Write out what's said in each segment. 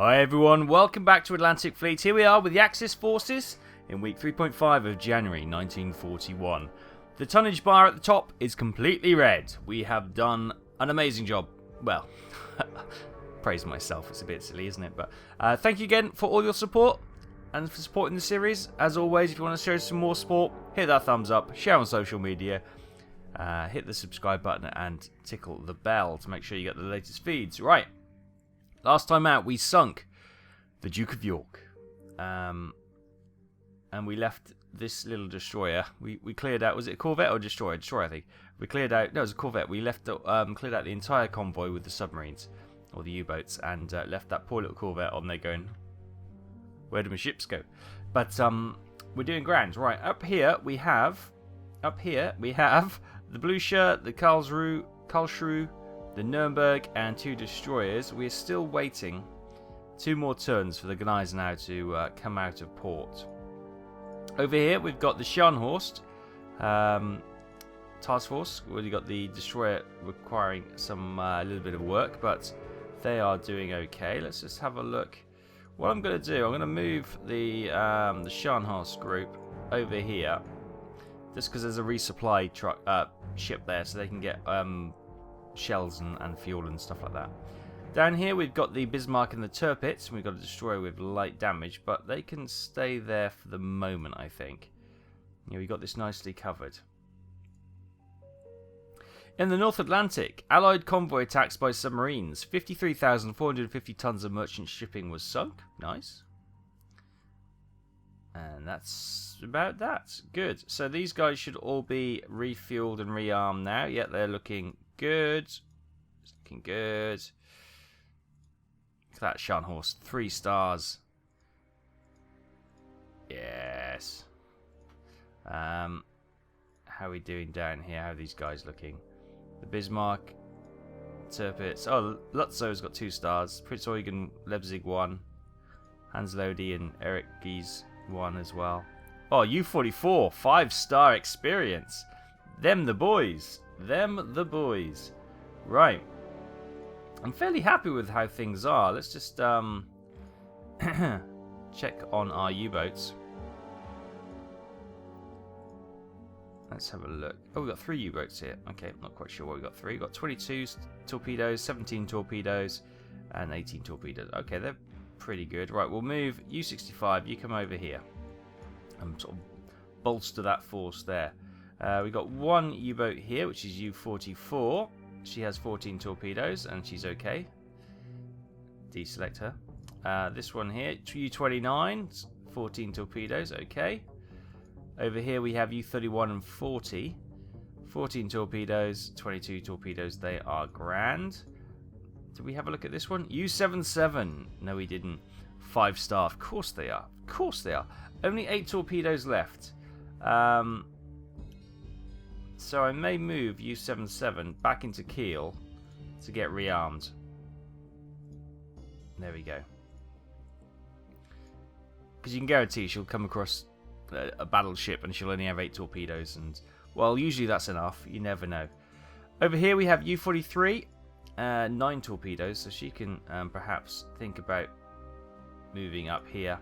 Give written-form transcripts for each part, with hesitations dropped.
Hi everyone, welcome back to Atlantic Fleet. Here we are with the Axis forces in week 3.5 of January 1941. The tonnage bar at the top is completely red. We have done an amazing job. Well, praise myself, it's a bit silly, isn't it? But thank you again for all your support and for supporting the series. As always, if you want to show some more support, hit that thumbs up, share on social media, hit the subscribe button and tickle the bell to make sure you get the latest feeds. Right. Last time out, we sunk the Duke of York, and we left this little destroyer. We cleared out. Was it a corvette or destroyer? Destroyer, I think. We cleared out. No, it was a corvette. We left cleared out the entire convoy with the submarines or the U-boats, and left that poor little corvette on there going, "Where do my ships go?" But we're doing grand. Right up here we have the blue shirt, the Karlsruhe, the Nuremberg, and 2 destroyers. We're still waiting 2 more turns for the guys now to come out of port. Over here we've got the Scharnhorst task force. We've got the destroyer requiring some a little bit of work, but they are doing okay. Let's just have a look. What I'm going to do, I'm going to move the Scharnhorst group over here, just because there's a resupply truck ship there, so they can get shells and fuel and stuff like that. Down here we've got the Bismarck and the Tirpitz, and we've got a destroyer with light damage, but they can stay there for the moment, I think. Yeah, we got this nicely covered. In the North Atlantic, Allied convoy attacks by submarines. 53,450 tons of merchant shipping was sunk. Nice. And that's about that. Good. So these guys should all be refueled and rearmed now. Yet they're looking good. It's looking good. Look at that Scharnhorst. 3 stars. Yes. How are we doing down here? How are these guys looking? The Bismarck, Tirpitz. Oh, Lutzo's got 2 stars. Prince Eugen, Leipzig 1. Hans Lodi and Eric Gies 1 as well. Oh, U-44, 5-star experience. Them the boys. Them the boys. Right. I'm fairly happy with how things are. Let's just check on our U-boats. Let's have a look. Oh, we've got 3 U-boats here. Okay, I'm not quite sure what we've got. 3. We've got 22 torpedoes, 17 torpedoes, and 18 torpedoes. Okay, they're pretty good. Right, we'll move U-65. You come over here and sort of bolster that force there. We've got 1 U-boat here, which is U-44. She has 14 torpedoes, and she's okay. Deselect her. This one here, U-29, 14 torpedoes, okay. Over here we have U-31 and 40. 14 torpedoes, 22 torpedoes, they are grand. Did we have a look at this one? U-77. No, we didn't. 5-star. Of course they are. Of course they are. Only 8 torpedoes left. So I may move U-77 back into Kiel to get rearmed. There we go. Because you can guarantee she'll come across a battleship and she'll only have 8 torpedoes. And, well, usually that's enough. You never know. Over here we have U-43. 9 torpedoes, so she can perhaps think about moving up here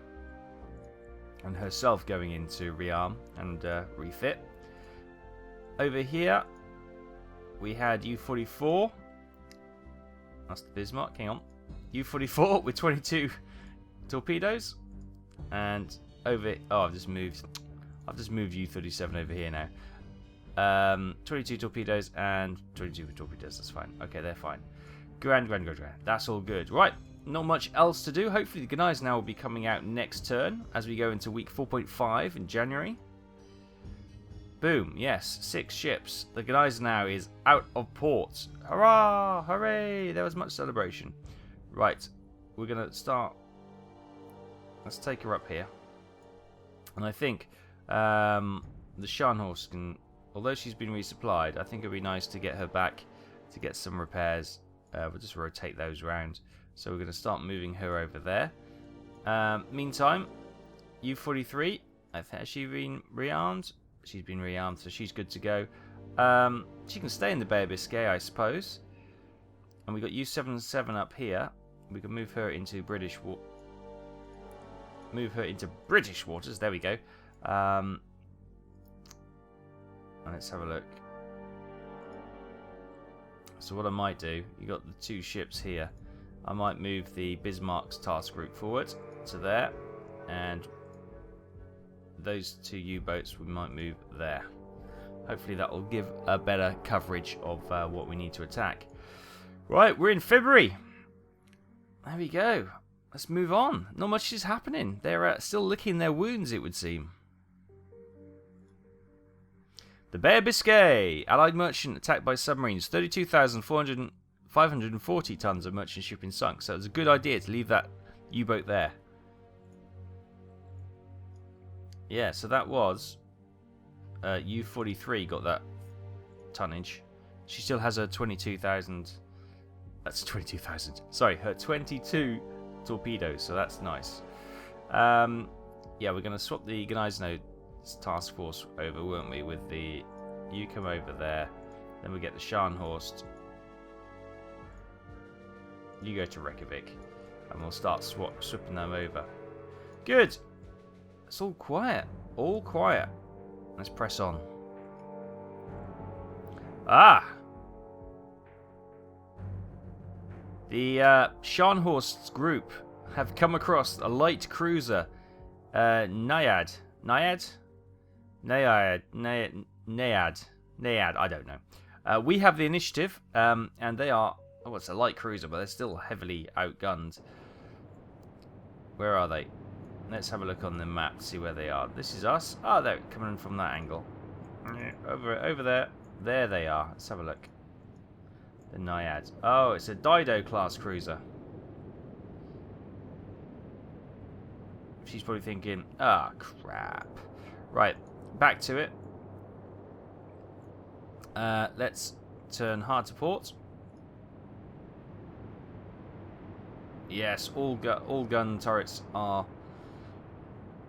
and herself going into rearm and refit. Over here we had U-44. That's the Bismarck. Hang on. U-44 with 22 torpedoes, and over. Oh, I've just moved U-37 over here now. 22 torpedoes and 22 torpedoes. That's fine. Okay, they're fine. Grand. That's all good. Right. Not much else to do. Hopefully the guys now will be coming out next turn as we go into week 4.5 in January. Boom. Yes, 6 ships. The guys now is out of port. Hurrah! Hooray! There was much celebration. Right. We're going to start. Let's take her up here. And I think the Scharnhorst can, although she's been resupplied, I think it'd be nice to get her back to get some repairs. We'll just rotate those around. So we're going to start moving her over there. Meantime, U-43, has she been rearmed? She's been rearmed, so she's good to go. She can stay in the Bay of Biscay, I suppose. And we've got U-77 up here. We can move her into British waters. There we go. Let's have a look. So what I might do, you got the 2 ships here. I might move the Bismarck's task group forward to there, and those 2 U-boats we might move there. Hopefully that will give a better coverage of what we need to attack. Right, we're in February. There we go. Let's move on. Not much is happening. They're still licking their wounds, it would seem. The Bay of Biscay. Allied merchant attacked by submarines. 32,540 tons of merchant shipping sunk. So it was a good idea to leave that U-boat there. Yeah, so that was... U-43 got that tonnage. She still has her 22,000... That's 22,000. Sorry, her 22 torpedoes, so that's nice. Yeah, we're going to swap the Gneisno task force over, weren't we? With the... You come over there. Then we get the Scharnhorst. You go to Reykjavik. And we'll start swapping them over. Good! It's all quiet. All quiet. Let's press on. Ah! The Scharnhorst's group have come across a light cruiser, Naiad. Naiad? Naiad. Naiad. Naiad. I don't know. We have the initiative, and they are... Oh, it's a light cruiser, but they're still heavily outgunned. Where are they? Let's have a look on the map to see where they are. This is us. Oh, they're coming in from that angle. Over there. There they are. Let's have a look. The Naiad. Oh, it's a Dido class cruiser. She's probably thinking, ah, crap. Right, back to it. Let's turn hard to port. Yes, all gun turrets are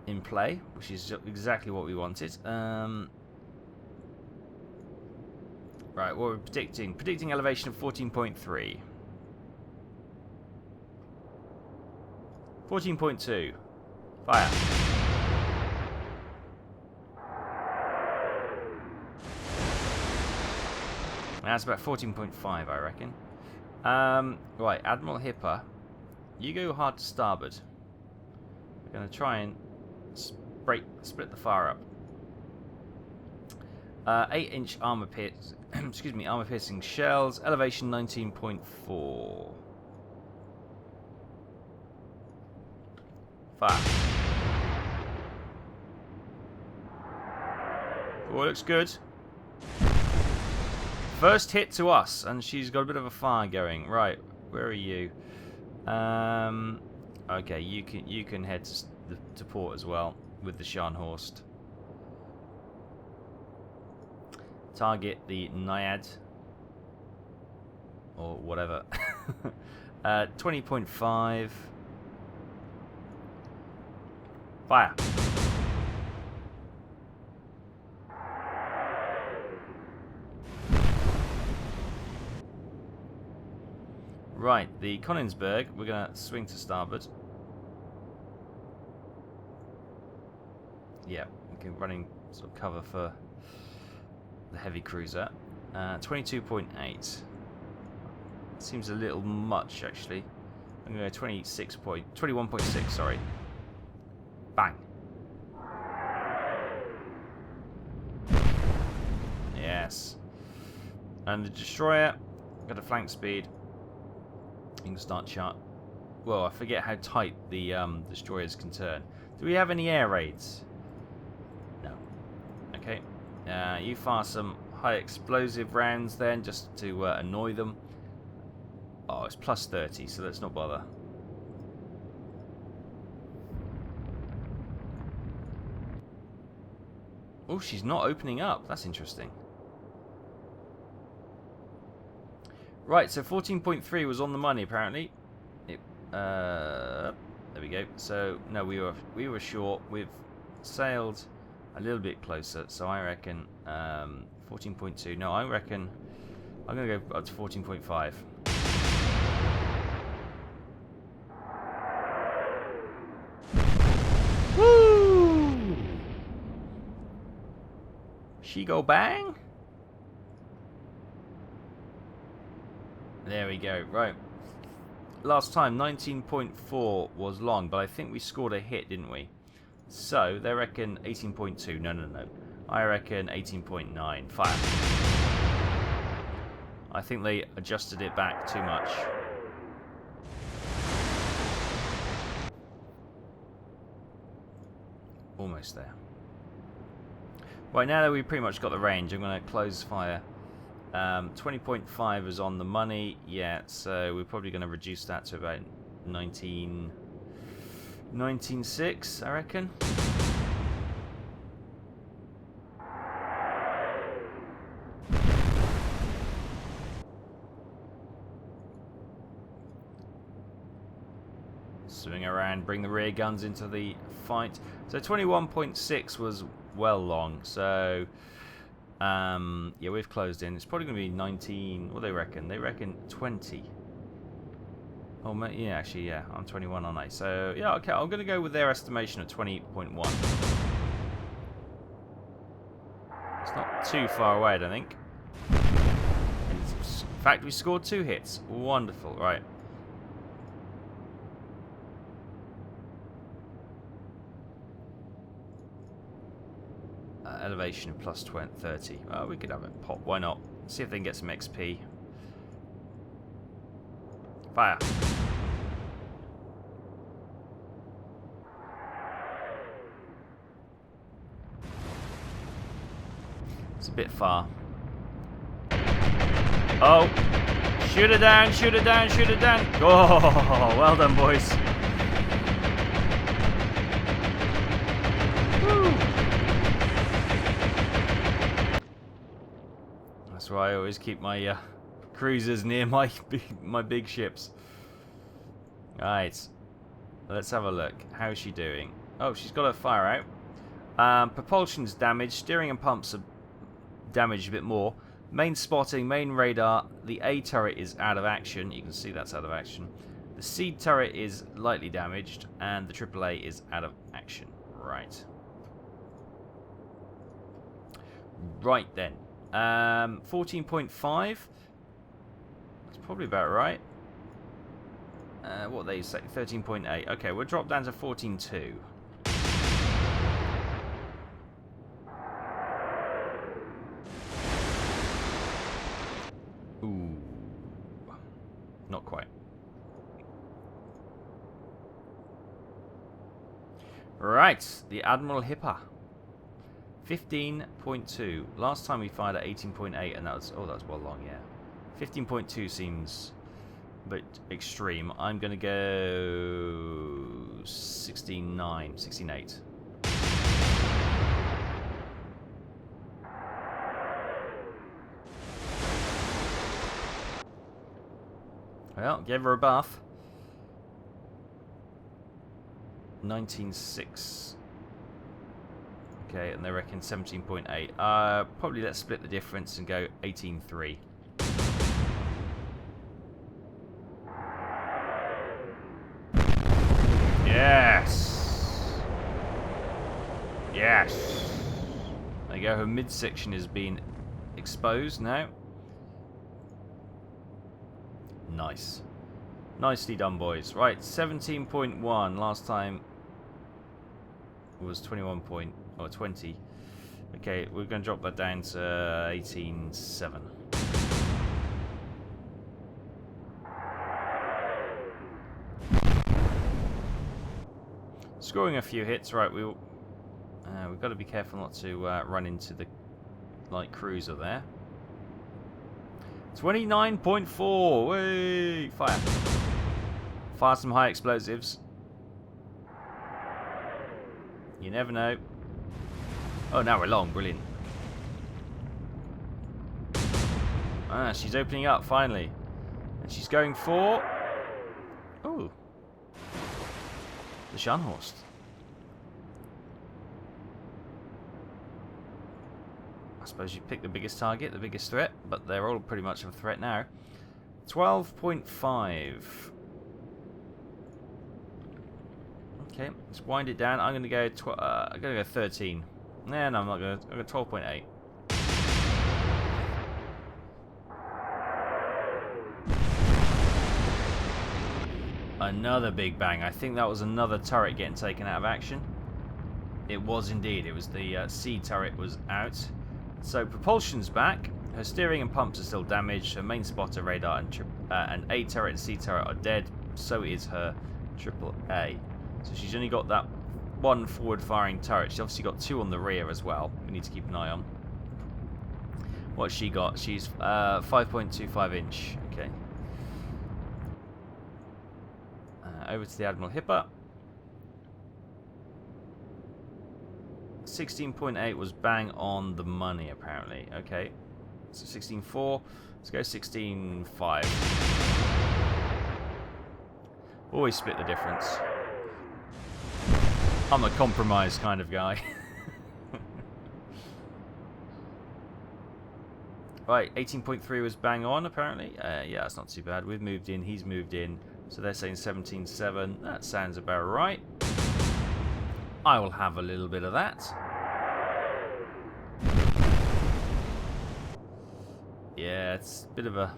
in play, which is exactly what we wanted. Right, what we're predicting. Predicting elevation of 14.3. 14.2. Fire. That's about 14.5, I reckon. Right, Admiral Hipper. You go hard to starboard. We're going to try and split the fire up. 8-inch armor piercing shells. Elevation 19.4. Fire. Oh, looks good. First hit to us, and she's got a bit of a fire going. Right, where are you? Okay, you can head to port as well with the Scharnhorst. Target the Naiad or whatever. 20.5. Fire. Right, the Königsberg, we're going to swing to starboard. Yeah, okay, running sort of cover for the heavy cruiser. 22.8. Seems a little much, actually. I'm going to go 21.6, sorry. Bang. Yes. And the destroyer, got a flank speed. You can start chart. Well, I forget how tight the destroyers can turn. Do we have any air raids? No. Okay. You fire some high explosive rounds then, just to annoy them. Oh, it's plus 30, so let's not bother. Oh, she's not opening up. That's interesting. Right, so 14.3 was on the money apparently. There we go. So no, we were short. We've sailed a little bit closer, so I reckon 14.2. No, I reckon I'm gonna go up to 14.5. She go bang. There we go. Right. Last time 19.4 was long, but I think we scored a hit, didn't we? So they reckon 18.2. No. I reckon 18.9. Fire. I think they adjusted it back too much. Almost there. Right, now that we've pretty much got the range, I'm going to close fire. 20.5 is on the money, yeah, so we're probably going to reduce that to about 19.6, I reckon. Swing around, bring the rear guns into the fight. So 21.6 was well long, so yeah, we've closed in. It's probably going to be 19. What do they reckon? They reckon 20. Oh, yeah, actually, yeah, I'm 21 on 8. So yeah, okay, I'm going to go with their estimation of 20.1. It's not too far away, I don't think. In fact, we scored 2 hits. Wonderful, right. Elevation plus 30. Oh, we could have it pop. Why not? See if they can get some XP. Fire. It's a bit far. Oh! Shoot it down, shoot it down, shoot it down! Oh, well done, boys. Woo. That's why I always keep my cruisers near my big ships. Right, let's have a look. How's she doing? Oh, she's got her fire out. Propulsion's damaged. Steering and pumps are damaged a bit more. Main spotting, main radar. The A turret is out of action. You can see that's out of action. The C turret is lightly damaged, and the AAA is out of action. Right. Right then. 14.5. That's probably about right. What they say? 13.8. Okay, we'll drop down to 14.2. Ooh. Not quite. Right, the Admiral Hipper. 15.2. Last time we fired at 18.8, and that was well long, yeah. 15.2 seems a bit extreme. I'm gonna go 16.9, 16.8. Well, gave her a buff. 19.6. Okay, and they reckon 17.8. Probably let's split the difference and go 18.3. Yes! Yes! There you go, her midsection is being exposed now. Nice. Nicely done, boys. Right, 17.1. Last time was 20. Okay, we're going to drop that down to 18.7. Scoring a few hits. Right, we've got to be careful not to run into the light cruiser there. 29.4. Way! Fire. Fire some high explosives. You never know. Oh, now we're long. Brilliant. Ah, she's opening up finally. And she's going for... Oh. The Scharnhorst. I suppose you pick the biggest target, the biggest threat, but they're all pretty much of a threat now. 12.5. Okay, let's wind it down. I'm going to go. I'm going to go 13. No, I'm not going to. I'm going to 12.8. Another big bang. I think that was another turret getting taken out of action. It was indeed. It was the C turret was out. So propulsion's back. Her steering and pumps are still damaged. Her main spotter, radar, and A turret and C turret are dead. So is her triple A. So she's only got that one forward-firing turret. She's obviously got two on the rear as well. We need to keep an eye on. What's she got? She's 5.25 inch. Okay. Over to the Admiral Hipper. 16.8 was bang on the money, apparently. Okay. So 16.4. Let's go 16.5. Always split the difference. I'm a compromise kind of guy. Right, 18.3 was bang on, apparently. Yeah, that's not too bad. We've moved in, he's moved in. So they're saying 17.7. That sounds about right. I will have a little bit of that. Yeah, it's a bit of a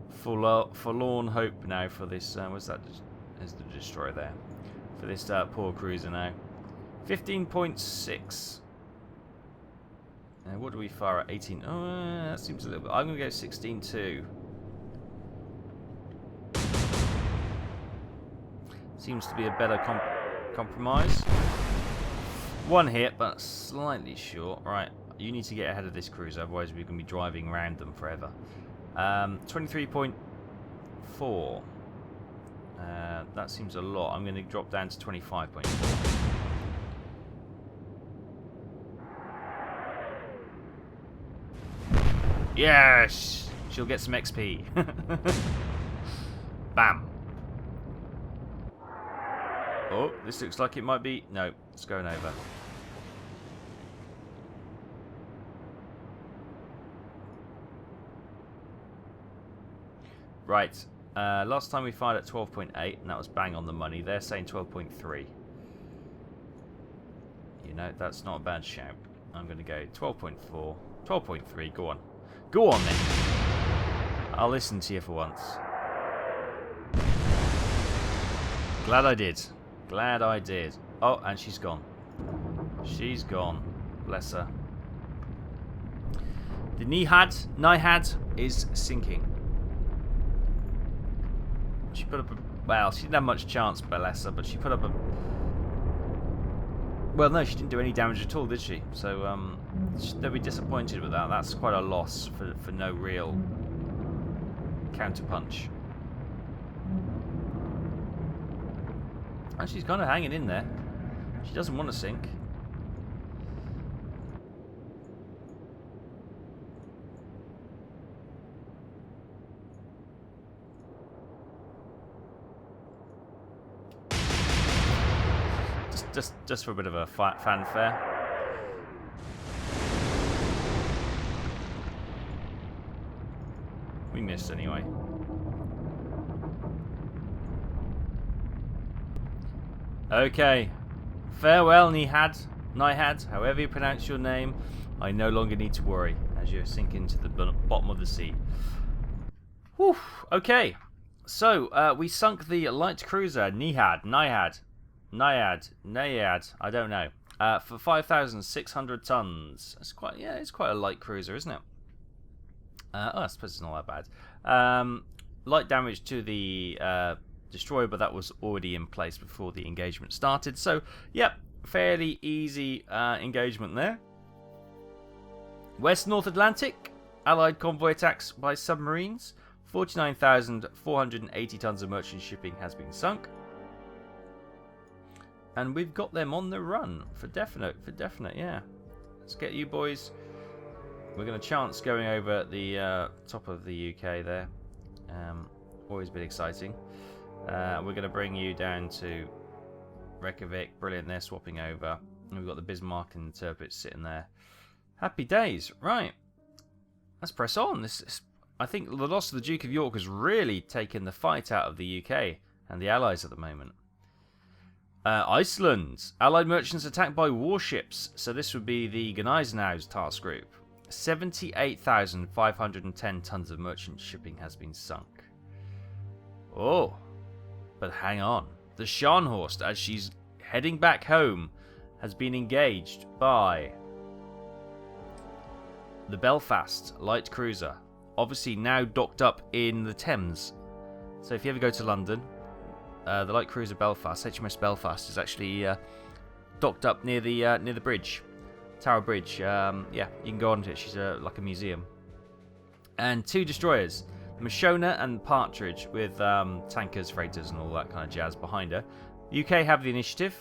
forlorn hope now for this. What's that? There's the destroyer there. For this poor cruiser now. 15.6. What do we fire at? 18. Oh, that seems a little bit. I'm going to go 16.2. Seems to be a better compromise. One hit, but slightly short. Right, you need to get ahead of this cruiser, otherwise we're going to be driving around them forever. 23.4. That seems a lot. I'm going to drop down to 25.4. Yes! She'll get some XP. Bam. Oh, this looks like it might be... No, it's going over. Right. Last time we fired at 12.8, and that was bang on the money. They're saying 12.3. You know, that's not a bad shout. I'm going to go 12.4. 12.3, go on. Go on, then. I'll listen to you for once. Glad I did. Glad I did. Oh, and she's gone. She's gone. Bless her. The Nihad is sinking. She put up a... Well, she didn't have much chance, bless her, but she put up a... Well, no, she didn't do any damage at all, did she? So, they'll be disappointed with that. That's quite a loss for no real counterpunch. And she's kind of hanging in there. She doesn't want to sink. Just for a bit of a fanfare. We missed anyway. Okay. Farewell, Nihad, however you pronounce your name. I no longer need to worry as you sink into the bottom of the sea. Whew. Okay. So, we sunk the light cruiser, Naiad, I don't know, for 5,600 tons. It's quite, yeah, it's quite a light cruiser, isn't it? I suppose it's not that bad. Light damage to the destroyer, but that was already in place before the engagement started. So, yep, fairly easy engagement there. West North Atlantic, Allied convoy attacks by submarines. 49,480 tons of merchant shipping has been sunk. And we've got them on the run, for definite, yeah. Let's get you boys. We're going to chance going over the top of the UK there. Always a bit exciting. We're going to bring you down to Reykjavik. Brilliant, they're swapping over. And we've got the Bismarck and the Tirpitz sitting there. Happy days. Right. Let's press on. I think the loss of the Duke of York has really taken the fight out of the UK and the Allies at the moment. Iceland. Allied merchants attacked by warships. So this would be the Gneisenau's task group. 78,510 tons of merchant shipping has been sunk. Oh. But hang on. The Scharnhorst, as she's heading back home, has been engaged by the Belfast light cruiser. Obviously now docked up in the Thames. So if you ever go to London, the light cruiser Belfast, HMS Belfast, is actually docked up near the bridge, Tower Bridge. Yeah, you can go onto it. She's like a museum. And 2 destroyers, the Mashona and Partridge, with tankers, freighters, and all that kind of jazz behind her. The UK have the initiative.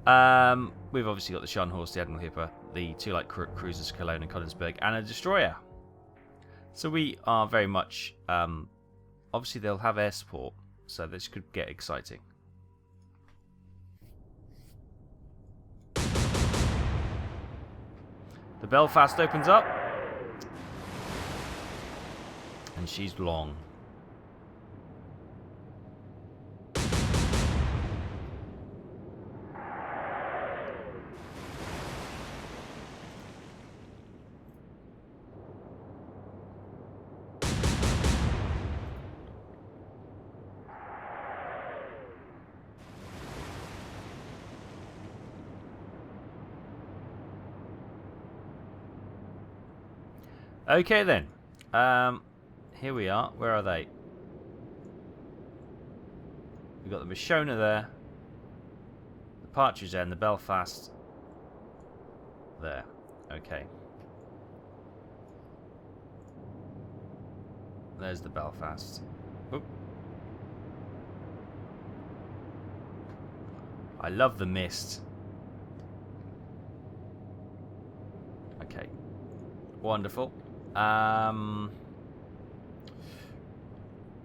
We've obviously got the Scharnhorst, the Admiral Hipper, the 2 light cruisers Cologne and Königsberg, and a destroyer. So we are very much... obviously they'll have air support, so this could get exciting. The Belfast opens up. And she's long. Okay then. Here we are. Where are they? We've got the Mashona there, the Partridge there, and the Belfast there. Okay. There's the Belfast. Oop. I love the mist. Okay. Wonderful.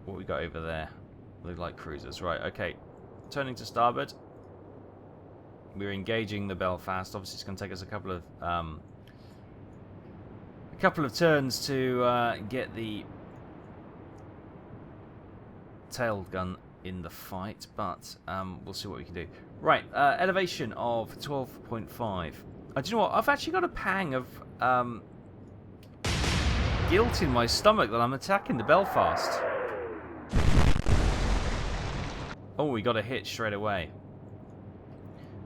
What we got over there? The light cruisers. Right, okay. Turning to starboard. We're engaging the Belfast. Obviously it's going to take us a couple of turns to get the tail gun in the fight, but we'll see what we can do. Right, elevation of 12.5. Do you know what? I've actually got a pang of guilt in my stomach that I'm attacking the Belfast. Oh, we got a hit straight away.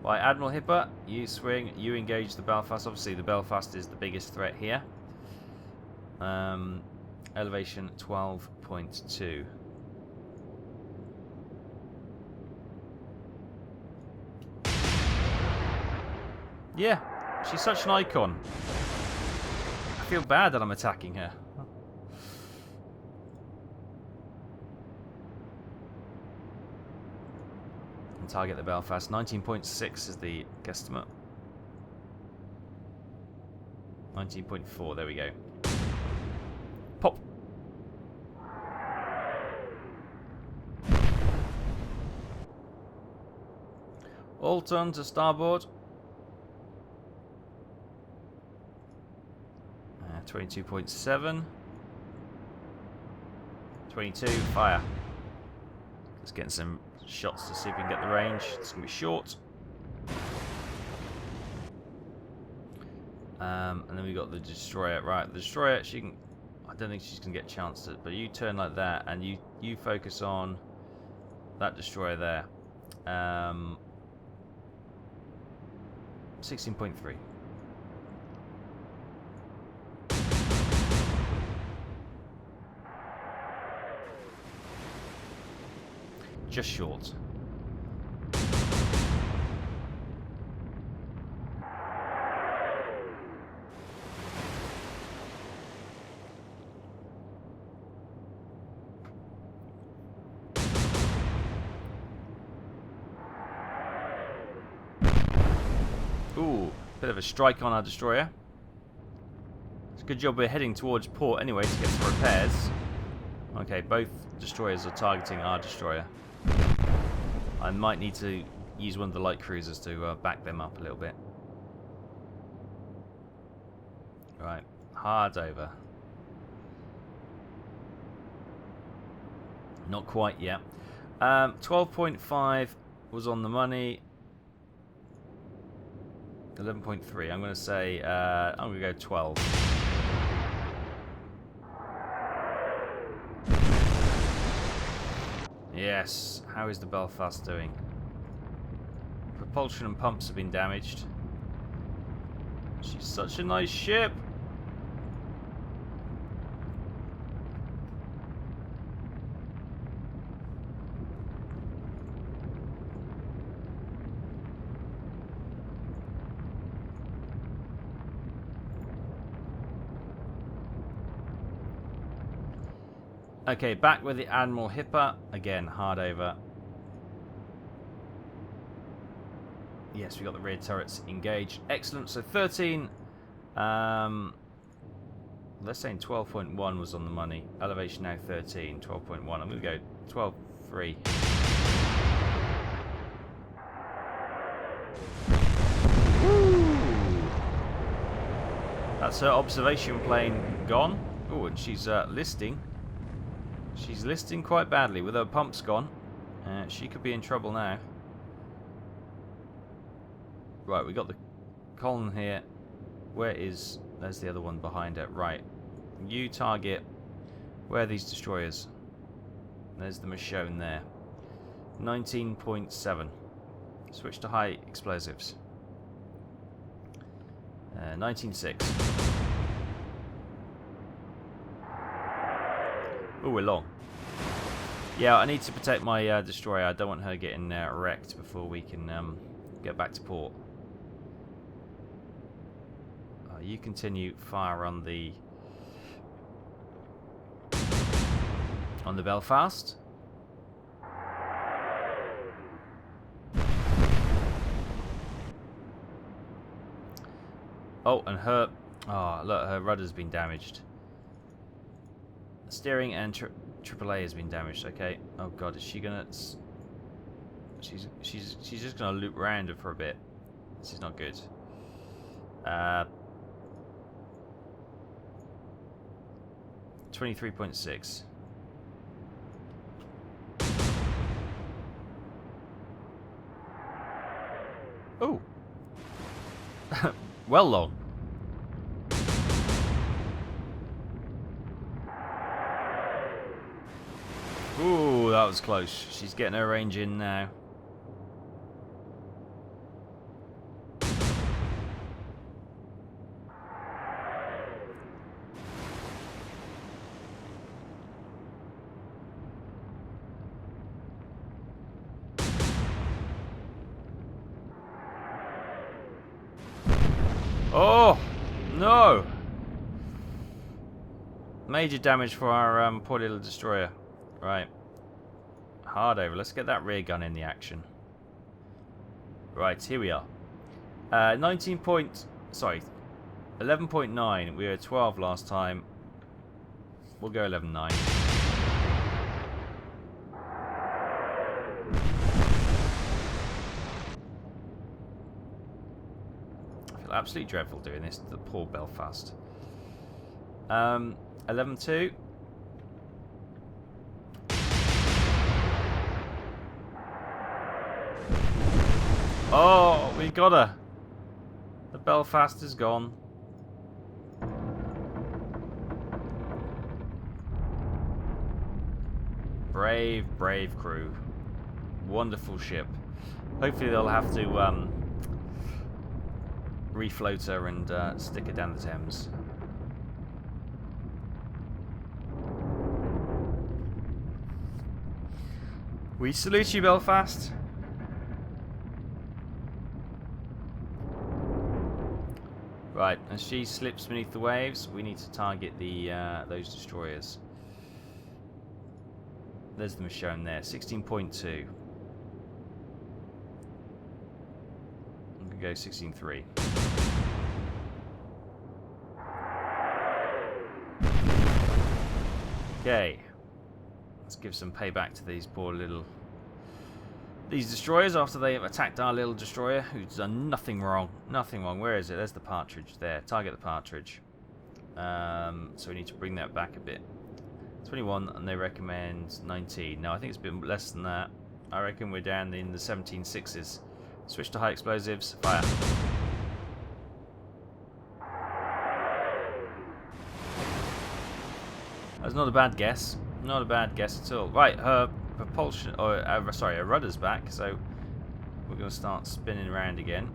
Right, Admiral Hipper, you swing, you engage the Belfast. Obviously, the Belfast is the biggest threat here. Elevation 12.2. Yeah, she's such an icon. I feel bad that I'm attacking her. And target the Belfast. 19.6 is the guesstimate. 19.4, there we go. Pop. All turn to starboard. 22.7. 22, fire. Just getting some shots to see if we can get the range. It's going to be short. And then we got the destroyer. Right, the destroyer, she can... I don't think she's going to get a chance to... But you turn like that, and you focus on that destroyer there. 16.3. Just short. Ooh, bit of a strike on our destroyer. It's a good job we're heading towards port anyway to get some repairs. Okay, both destroyers are targeting our destroyer. I might need to use one of the light cruisers to back them up a little bit. Right, hard over. Not quite yet. 12.5 was on the money. 11.3. I'm going to say, I'm going to go 12. Yes. How is the Belfast doing? Propulsion and pumps have been damaged. She's such a nice ship. Okay, back with the Admiral Hipper. Again, hard over. Yes, we got the rear turrets engaged. Excellent. So 13. Let's say 12.1 was on the money. Elevation now 13. 12.1. I'm going to go 12.3. Woo! That's her observation plane gone. Oh, and she's listing. She's listing quite badly with her pumps gone. She could be in trouble now. Right, we got the column here. Where is... There's the other one behind it. Right. You target... Where are these destroyers? There's the Michonne there. 19.7. Switch to high explosives. 19.6. Oh, we're long. Yeah, I need to protect my destroyer. I don't want her getting wrecked before we can get back to port. You continue fire on the Belfast. Oh, and her... Oh, look, her rudder's been damaged. Steering and AAA has been damaged. Okay. Oh god, is she gonna? She's just gonna loop around it for a bit. This is not good. 23.6. Oh. Well long. Ooh, that was close. She's getting her range in now. Oh, no. Major damage for our poor little destroyer. Right. Hard over. Let's get that rear gun in the action. Right, here we are. 11.9. We were 12 last time. We'll go 11.9. I feel absolutely dreadful doing this to the poor Belfast. 11.2. Oh, we got her. The Belfast is gone. Brave, brave crew. Wonderful ship. Hopefully they'll have to refloat her and stick her down the Thames. We salute you, Belfast. Right, as she slips beneath the waves, we need to target the those destroyers. There's the Michonne there, 16.2. I'm gonna go 16.3. Okay, let's give some payback to these poor little destroyers after they have attacked our little destroyer, who's done nothing wrong. Nothing wrong. Where is it? There's the partridge there. Target the partridge. So we need to bring that back a bit. 21, and they recommend 19. No, I think it's been less than that. I reckon we're down in the 17.6s. Switch to high explosives. Fire. That's not a bad guess. Not a bad guess at all. Right, her propulsion, or sorry, our rudder's back, so we're going to start spinning around again.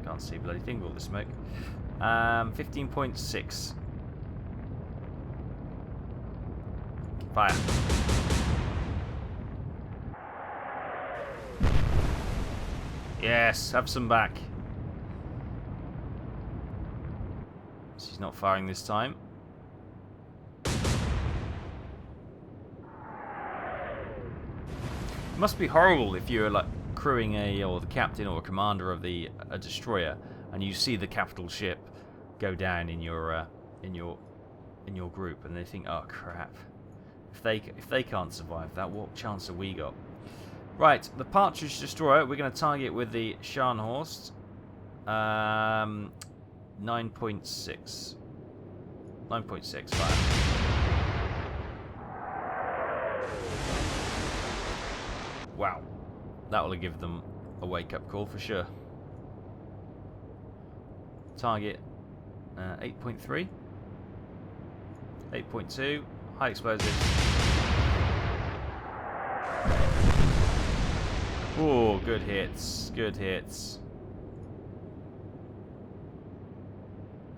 Can't see a bloody thing with all the smoke. 15.6. Fire. Yes, have some back. She's not firing this time. It must be horrible if you're like crewing or the captain or commander of a destroyer, and you see the capital ship go down in your group, and they think, oh crap, if they can't survive that, what chance have we got? Right, the Partridge destroyer we're going to target with the Scharnhorst. 9.6. 9.6 fire. Wow, that will give them a wake-up call for sure. Target 8.3, 8.2, high explosives. Oh, good hits, good hits.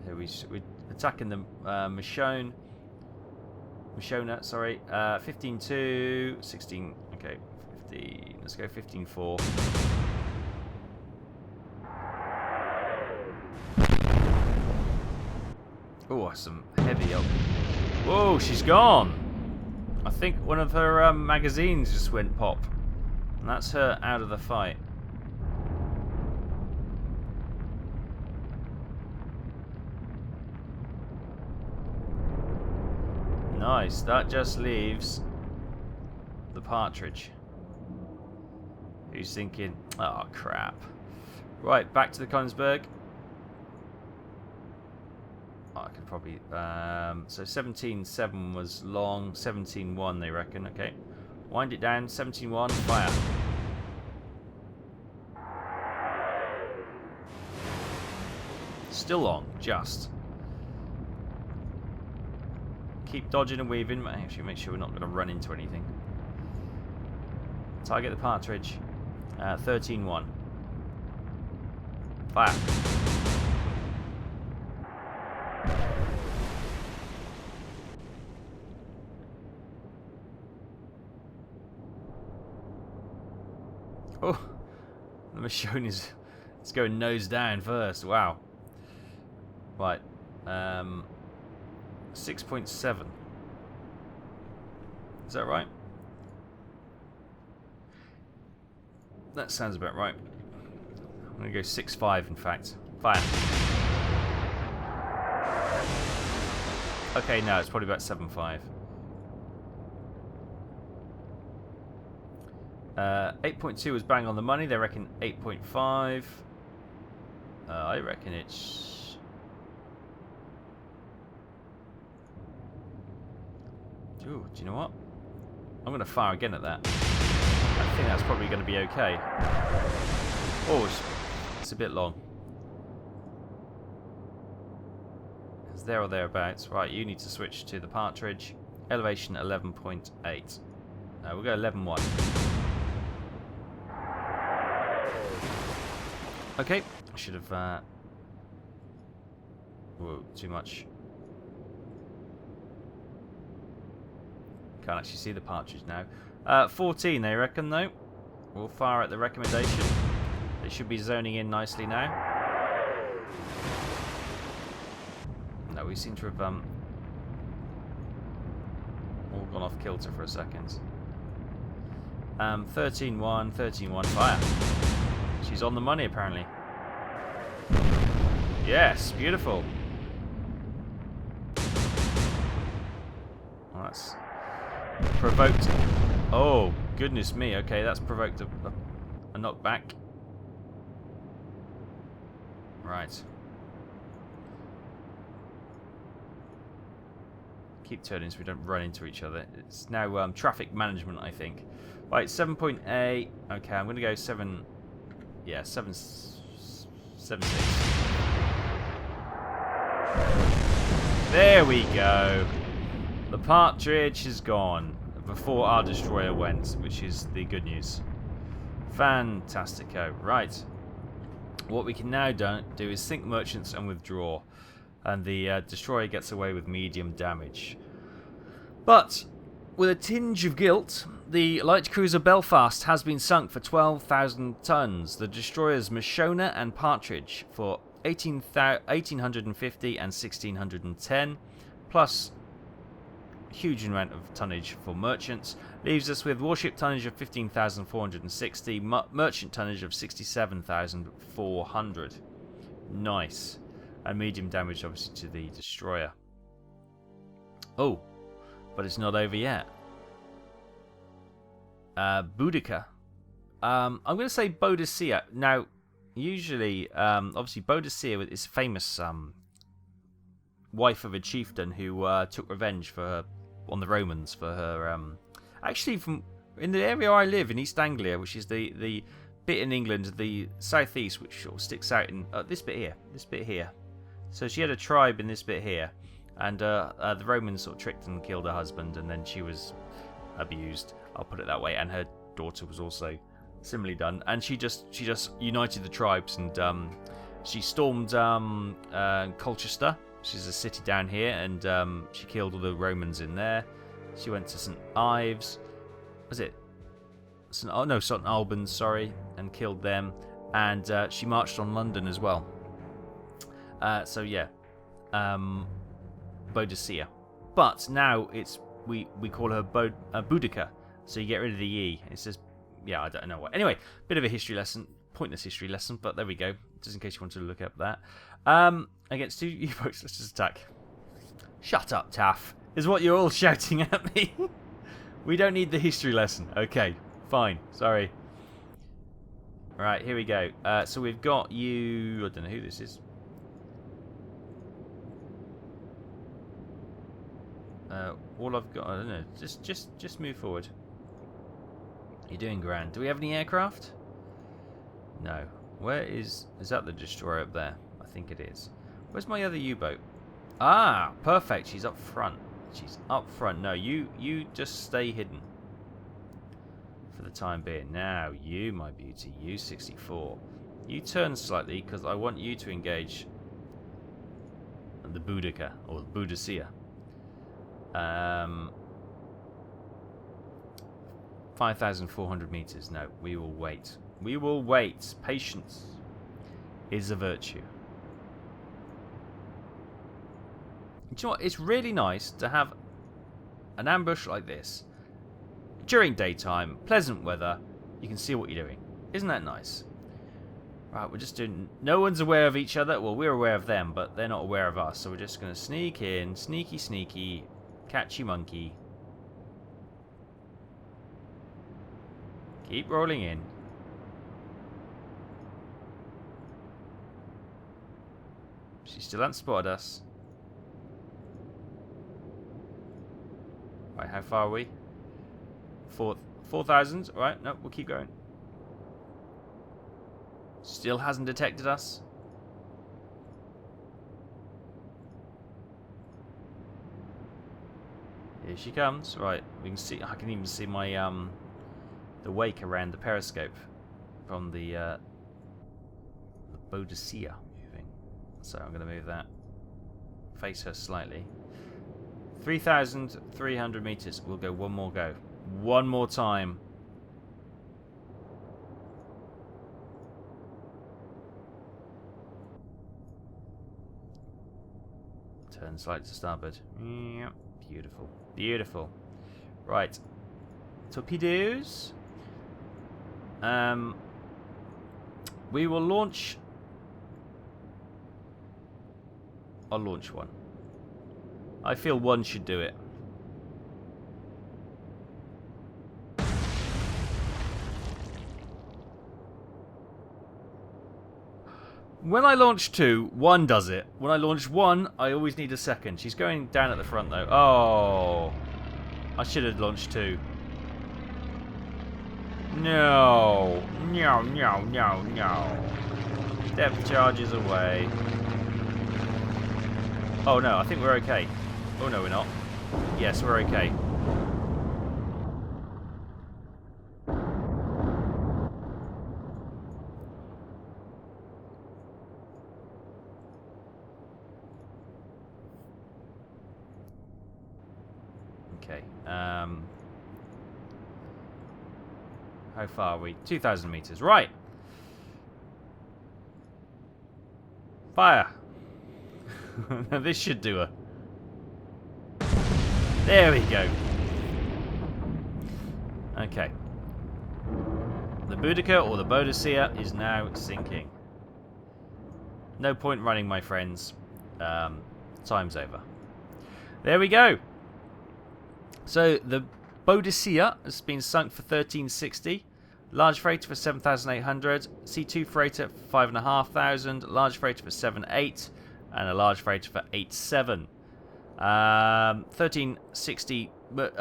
Here we're attacking the Michonne. Michonne, sorry. 15-2, 16. Okay, 15. Let's go 15-4. Oh, some heavy help. Whoa, she's gone. I think one of her magazines just went pop. And that's her out of the fight. Nice. That just leaves the Partridge. Who's thinking, oh crap. Right, back to the Königsberg. Oh, I could probably... so 17.7 was long. 17.1 they reckon. Okay. Wind it down. 17.1. Fire. Still long. Just. Keep dodging and weaving. Actually, make sure we're not going to run into anything. Target the Partridge. 13.1. Fire. Oh, the Michonne is going nose down first. Wow. Right. 6.7. Is that right? That sounds about right. I'm going to go 6.5 in fact. Fire. Okay, no, it's probably about 7.5. 8.2 was bang on the money. They reckon 8.5. I reckon it's... Ooh, do you know what? I'm going to fire again at that. I think that's probably going to be okay. Oh, it's a bit long. It's there or thereabouts. Right, you need to switch to the Partridge. Elevation 11.8. We'll go 11.1. Okay, I should have... Whoa, too much. Can't actually see the Partridge now. 14 they reckon though. We'll fire at the recommendation. They should be zoning in nicely now. No, we seem to have all gone off kilter for a second. 13.1, 13.1 fire. She's on the money apparently. Yes, beautiful. Well, that's provoked. Oh, goodness me. Okay, that's provoked a knockback. Right. Keep turning so we don't run into each other. It's now traffic management, I think. Right, 7.8. Okay, I'm going to go 7... Yeah, 7.6. There we go. The Partridge is gone before our destroyer went, which is the good news. Fantastico. Right. What we can now do is sink merchants and withdraw. And the destroyer gets away with medium damage. But with a tinge of guilt, the light cruiser Belfast has been sunk for 12,000 tons. The destroyers Mashona and Partridge for 1,850 and 1,610, plus a huge amount of tonnage for merchants, leaves us with warship tonnage of 15,460, merchant tonnage of 67,400. Nice. And medium damage, obviously, to the destroyer. Oh, but it's not over yet. Boudica. I'm going to say Boadicea. Now, usually, obviously, Boadicea is famous wife of a chieftain who took revenge for her on the Romans for her. Actually, from in the area I live in East Anglia, which is the bit in England, the southeast, which sort of sticks out in this bit here. So she had a tribe in this bit here, and the Romans sort of tricked and killed her husband, and then she was abused. I'll put it that way, and her daughter was also similarly done. And she just united the tribes, and she stormed Colchester, which is a city down here, and she killed all the Romans in there. She went to St. Ives, was it? St. Albans, sorry, and killed them. And she marched on London as well. So yeah, Boadicea. But now we call her Boudica, so you get rid of the E. It says, yeah, I don't know what. Anyway, bit of a history lesson, pointless history lesson, but there we go. Just in case you wanted to look up that. Against 2 U-boats, let's just attack. Shut up, Taff, is what you're all shouting at me. We don't need the history lesson. Okay, fine, sorry. Alright, here we go. So we've got you, I don't know who this is. All I've got, I don't know, just move forward. You're doing grand. Do we have any aircraft? No. Where is that the destroyer up there? I think it is. Where's my other U-boat? Ah, perfect. She's up front. She's up front. No, you just stay hidden for the time being. Now, you, my beauty, U-64. You turn slightly because I want you to engage the Boudica or Boudicea. 5,400 meters. No, we will wait. We will wait. Patience is a virtue. Do you know what? It's really nice to have an ambush like this during daytime, pleasant weather. You can see what you're doing. Isn't that nice? Right, we're just doing. No one's aware of each other. Well, we're aware of them, but they're not aware of us. So we're just going to sneak in, sneaky, sneaky. Catchy monkey. Keep rolling in. She still hasn't spotted us. Right, how far are we? 4,000. Alright, no, we'll keep going. Still hasn't detected us. Here she comes. Right, we can see. I can even see my the wake around the periscope from the Boadicea moving. So I'm going to move that. Face her slightly. 3,300 meters. We'll go one more go. One more time. Turn slightly to starboard. Yep. Beautiful. Beautiful. Right. Torpedoes. We will launch. I'll launch one. I feel one should do it. When I launch two, one does it. When I launch one, I always need a second. She's going down at the front though. Oh, I should have launched two. No. No, no, no, no. Depth charges away. Oh no, I think we're okay. Oh no, we're not. Yes, we're okay. Okay. How far are we? 2,000 meters. Right. Fire. This should do her. There we go. Okay. The Boudica or the Boadicea is now sinking. No point running, my friends. Time's over. There we go. So the Boadicea has been sunk for 1360. Large freighter for 7,800. C2 freighter for 5,500. Large freighter for 7,800. And a large freighter for 8,700. 1360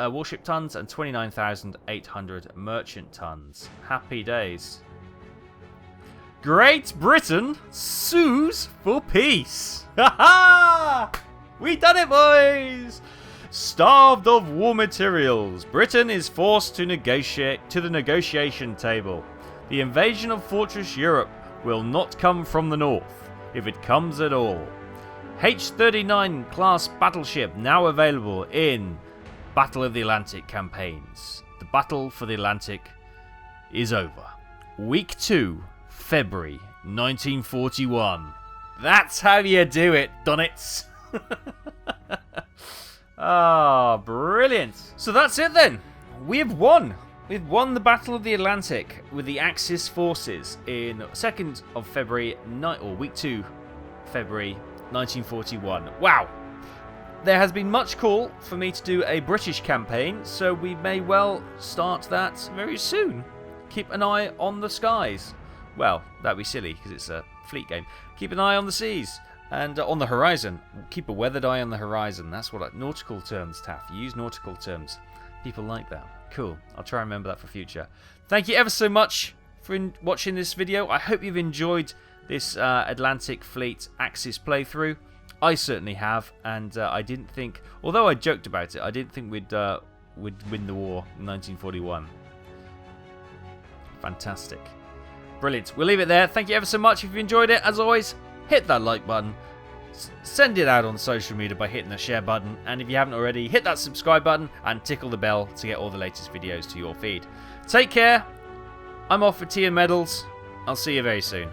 warship tons and 29,800 merchant tons. Happy days. Great Britain sues for peace. Ha ha! We done it, boys! Starved of war materials, Britain is forced to negotiate to the negotiation table. The invasion of Fortress Europe will not come from the north, if it comes at all. H-39 class battleship now available in Battle of the Atlantic campaigns. The battle for the Atlantic is over. Week 2, February 1941. That's how you do it, Dunnits. Ah, brilliant. So that's it then. We have won. We've won the Battle of the Atlantic with the Axis forces in 2nd of February, or week 2, February 1941. Wow. There has been much call for me to do a British campaign, so we may well start that very soon. Keep an eye on the skies. Well, that'd be silly because it's a fleet game. Keep an eye on the seas. And on the horizon. Keep a weathered eye on the horizon. That's what nautical terms, Taff. You use nautical terms. People like that. Cool. I'll try and remember that for future. Thank you ever so much for watching this video. I hope you've enjoyed this Atlantic Fleet Axis playthrough. I certainly have. And I didn't think, although I joked about it, I didn't think we'd win the war in 1941. Fantastic. Brilliant. We'll leave it there. Thank you ever so much. If you enjoyed it, as always, hit that like button, send it out on social media by hitting the share button, and if you haven't already, hit that subscribe button and tickle the bell to get all the latest videos to your feed. Take care. I'm off for tea and medals. I'll see you very soon.